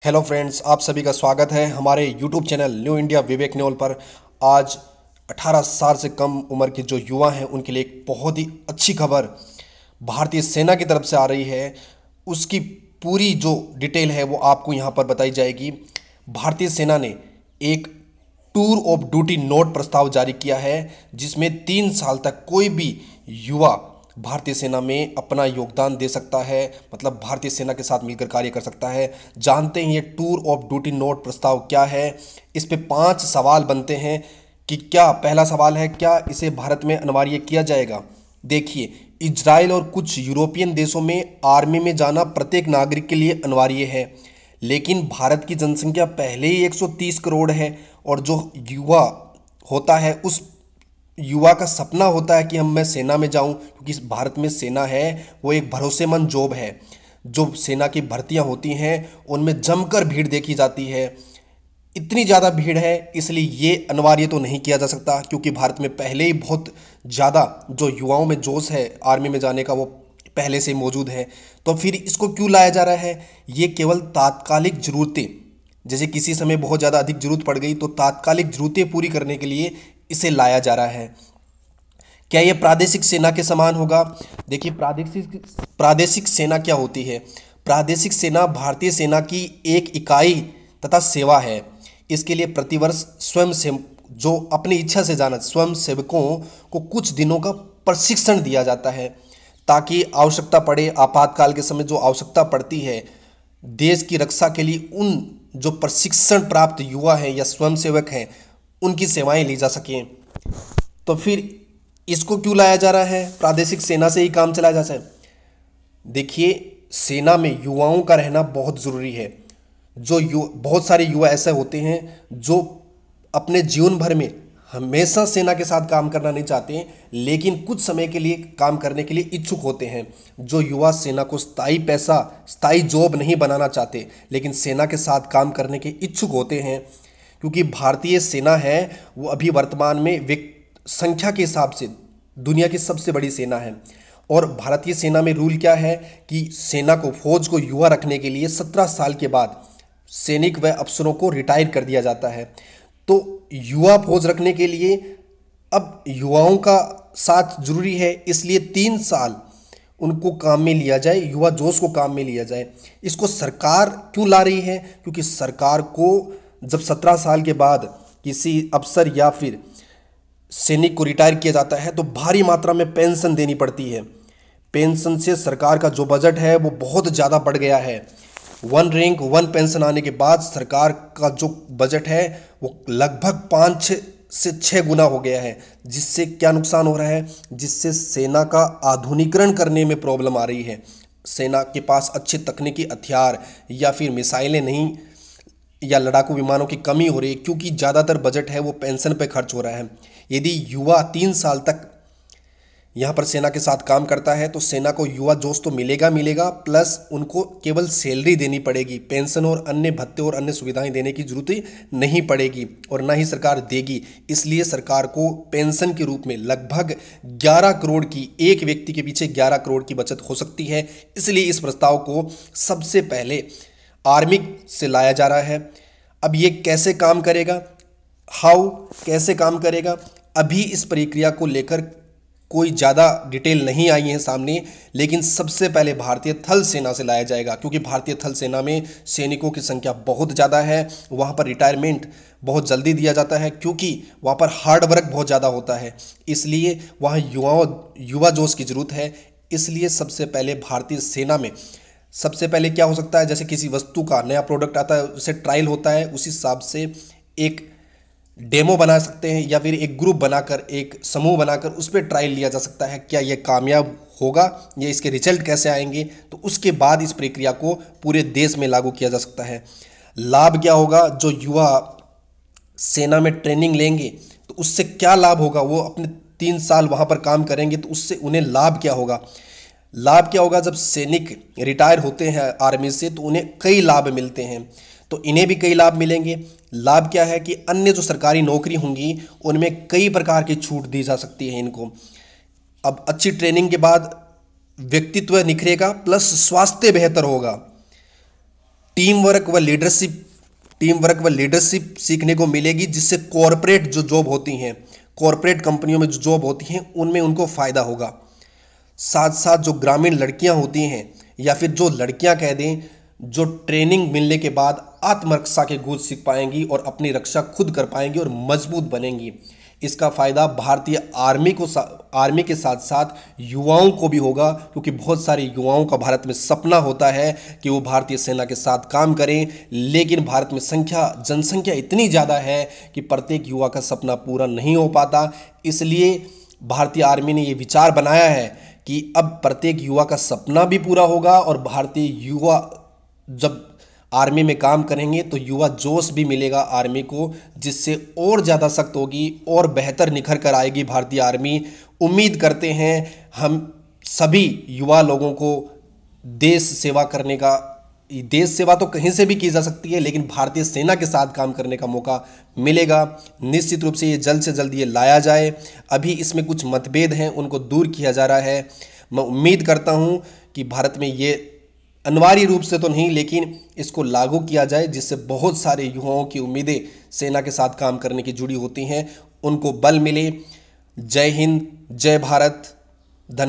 Hello friends, आप सभी का स्वागत है हमारे यूट्यूब चैनल न्यू इंडिया विवेक न्योल पर। आज 18 साल से कम उम्र के जो युवा हैं उनके लिए एक बहुत ही अच्छी खबर भारतीय सेना की तरफ से आ रही है। उसकी पूरी जो डिटेल है वो आपको यहाँ पर बताई जाएगी। भारतीय सेना ने एक टूर ऑफ ड्यूटी नोट प्रस्ताव जारी किया है, जिसमें 3 साल तक कोई भी युवा भारतीय सेना में अपना योगदान दे सकता है, मतलब भारतीय सेना के साथ मिलकर कार्य कर सकता है। जानते हैं ये टूर ऑफ ड्यूटी नोट प्रस्ताव क्या है। इस पे 5 सवाल बनते हैं कि क्या, पहला सवाल है, क्या इसे भारत में अनिवार्य किया जाएगा। देखिए, इजराइल और कुछ यूरोपियन देशों में आर्मी में जाना प्रत्येक नागरिक के लिए अनिवार्य है, लेकिन भारत की जनसंख्या पहले ही 130 करोड़ है और जो युवा होता है उस युवा का सपना होता है कि मैं सेना में जाऊं, क्योंकि इस भारत में सेना है वो एक भरोसेमंद जॉब है। जो सेना की भर्तियां होती हैं उनमें जमकर भीड़ देखी जाती है। इतनी ज़्यादा भीड़ है, इसलिए ये अनिवार्य तो नहीं किया जा सकता, क्योंकि भारत में पहले ही बहुत ज़्यादा जो युवाओं में जोश है आर्मी में जाने का वो पहले से ही मौजूद है। तो फिर इसको क्यों लाया जा रहा है? ये केवल तात्कालिक ज़रूरतें, जैसे किसी समय बहुत ज़्यादा अधिक ज़रूरत पड़ गई तो तात्कालिक ज़रूरतें पूरी करने के लिए इसे लाया जा रहा है। क्या ये प्रादेशिक सेना के समान होगा? देखिए, प्रादेशिक सेना क्या होती है? प्रादेशिक सेना भारतीय सेना की एक इकाई तथा सेवा है। इसके लिए प्रतिवर्ष स्वयं से जो अपनी इच्छा से जाना स्वयं सेवकों को कुछ दिनों का प्रशिक्षण दिया जाता है, ताकि आवश्यकता पड़े, आपातकाल के समय जो आवश्यकता पड़ती है देश की रक्षा के लिए, उन जो प्रशिक्षण प्राप्त युवा हैं या स्वयंसेवक हैं उनकी सेवाएं ली जा सकें। तो फिर इसको क्यों लाया जा रहा है? प्रादेशिक सेना से ही काम चलाया जा सकता है। देखिए, सेना में युवाओं का रहना बहुत ज़रूरी है। बहुत सारे युवा ऐसे होते हैं जो अपने जीवन भर में हमेशा सेना के साथ काम करना नहीं चाहते, लेकिन कुछ समय के लिए काम करने के लिए इच्छुक होते हैं। जो युवा सेना को स्थायी पैसा, स्थायी जॉब नहीं बनाना चाहते, लेकिन सेना के साथ काम करने के इच्छुक होते हैं, क्योंकि भारतीय सेना है वो अभी वर्तमान में संख्या के हिसाब से दुनिया की सबसे बड़ी सेना है। और भारतीय सेना में रूल क्या है कि सेना को, फौज को युवा रखने के लिए 17 साल के बाद सैनिक व अफसरों को रिटायर कर दिया जाता है। तो युवा फौज रखने के लिए अब युवाओं का साथ जरूरी है, इसलिए 3 साल उनको काम में लिया जाए, युवा जोश को काम में लिया जाए। इसको सरकार क्यों ला रही है? क्योंकि सरकार को जब 17 साल के बाद किसी अफसर या फिर सैनिक को रिटायर किया जाता है तो भारी मात्रा में पेंशन देनी पड़ती है। पेंशन से सरकार का जो बजट है वो बहुत ज़्यादा बढ़ गया है। 1 रैंक 1 पेंशन आने के बाद सरकार का जो बजट है वो लगभग 5 से 6 गुना हो गया है। जिससे क्या नुकसान हो रहा है? जिससे सेना का आधुनिकीकरण करने में प्रॉब्लम आ रही है। सेना के पास अच्छे तकनीकी हथियार या फिर मिसाइलें नहीं, या लड़ाकू विमानों की कमी हो रही है, क्योंकि ज़्यादातर बजट है वो पेंशन पे खर्च हो रहा है। यदि युवा 3 साल तक यहाँ पर सेना के साथ काम करता है तो सेना को युवा जोश तो मिलेगा, प्लस उनको केवल सैलरी देनी पड़ेगी, पेंशन और अन्य भत्ते और अन्य सुविधाएं देने की जरूरत नहीं पड़ेगी, और ना ही सरकार देगी। इसलिए सरकार को पेंशन के रूप में लगभग 11 करोड़ की, एक व्यक्ति के पीछे 11 करोड़ की बचत हो सकती है। इसलिए इस प्रस्ताव को सबसे पहले आर्मी से लाया जा रहा है। अब ये कैसे काम करेगा, कैसे काम करेगा, अभी इस प्रक्रिया को लेकर कोई ज़्यादा डिटेल नहीं आई है सामने, लेकिन सबसे पहले भारतीय थल सेना से लाया जाएगा, क्योंकि भारतीय थल सेना में सैनिकों की संख्या बहुत ज़्यादा है। वहाँ पर रिटायरमेंट बहुत जल्दी दिया जाता है, क्योंकि वहाँ पर हार्ड वर्क बहुत ज़्यादा होता है, इसलिए वहाँ युवा जोश की ज़रूरत है। इसलिए सबसे पहले भारतीय सेना में सबसे पहले क्या हो सकता है, जैसे किसी वस्तु का नया प्रोडक्ट आता है, उसे ट्रायल होता है, उस हिसाब से एक डेमो बना सकते हैं, या फिर एक ग्रुप बनाकर, एक समूह बनाकर उस पर ट्रायल लिया जा सकता है, क्या ये कामयाब होगा या इसके रिजल्ट कैसे आएंगे। तो उसके बाद इस प्रक्रिया को पूरे देश में लागू किया जा सकता है। लाभ क्या होगा? जो युवा सेना में ट्रेनिंग लेंगे तो उससे क्या लाभ होगा? वो अपने 3 साल वहाँ पर काम करेंगे तो उससे उन्हें लाभ क्या होगा? लाभ क्या होगा? जब सैनिक रिटायर होते हैं आर्मी से तो उन्हें कई लाभ मिलते हैं, तो इन्हें भी कई लाभ मिलेंगे। लाभ क्या है कि अन्य जो सरकारी नौकरी होंगी उनमें कई प्रकार की छूट दी जा सकती है इनको। अब अच्छी ट्रेनिंग के बाद व्यक्तित्व निखरेगा, प्लस स्वास्थ्य बेहतर होगा। टीम वर्क व लीडरशिप सीखने को मिलेगी, जिससे कॉरपोरेट जो जॉब होती हैं, कॉरपोरेट कंपनियों में जो जॉब होती हैं उनमें उनको फ़ायदा होगा। साथ साथ जो ग्रामीण लड़कियां होती हैं या फिर जो लड़कियां कह दें, जो ट्रेनिंग मिलने के बाद आत्मरक्षा के गुण सीख पाएंगी और अपनी रक्षा खुद कर पाएंगी और मजबूत बनेंगी। इसका फ़ायदा भारतीय आर्मी के साथ साथ युवाओं को भी होगा, क्योंकि बहुत सारे युवाओं का भारत में सपना होता है कि वो भारतीय सेना के साथ काम करें, लेकिन भारत में जनसंख्या इतनी ज़्यादा है कि प्रत्येक युवा का सपना पूरा नहीं हो पाता। इसलिए भारतीय आर्मी ने ये विचार बनाया है कि अब प्रत्येक युवा का सपना भी पूरा होगा और भारतीय युवा जब आर्मी में काम करेंगे तो युवा जोश भी मिलेगा आर्मी को, जिससे और ज़्यादा सख्त होगी और बेहतर निखर कर आएगी भारतीय आर्मी। उम्मीद करते हैं हम सभी युवा लोगों को देश सेवा करने का, देश सेवा तो कहीं से भी की जा सकती है, लेकिन भारतीय सेना के साथ काम करने का मौका मिलेगा। निश्चित रूप से ये जल्द से जल्द ये लाया जाए। अभी इसमें कुछ मतभेद हैं, उनको दूर किया जा रहा है। मैं उम्मीद करता हूँ कि भारत में ये अनिवार्य रूप से तो नहीं, लेकिन इसको लागू किया जाए, जिससे बहुत सारे युवाओं की उम्मीदें सेना के साथ काम करने की जुड़ी होती हैं, उनको बल मिले। जय हिंद, जय भारत, धन्यवाद।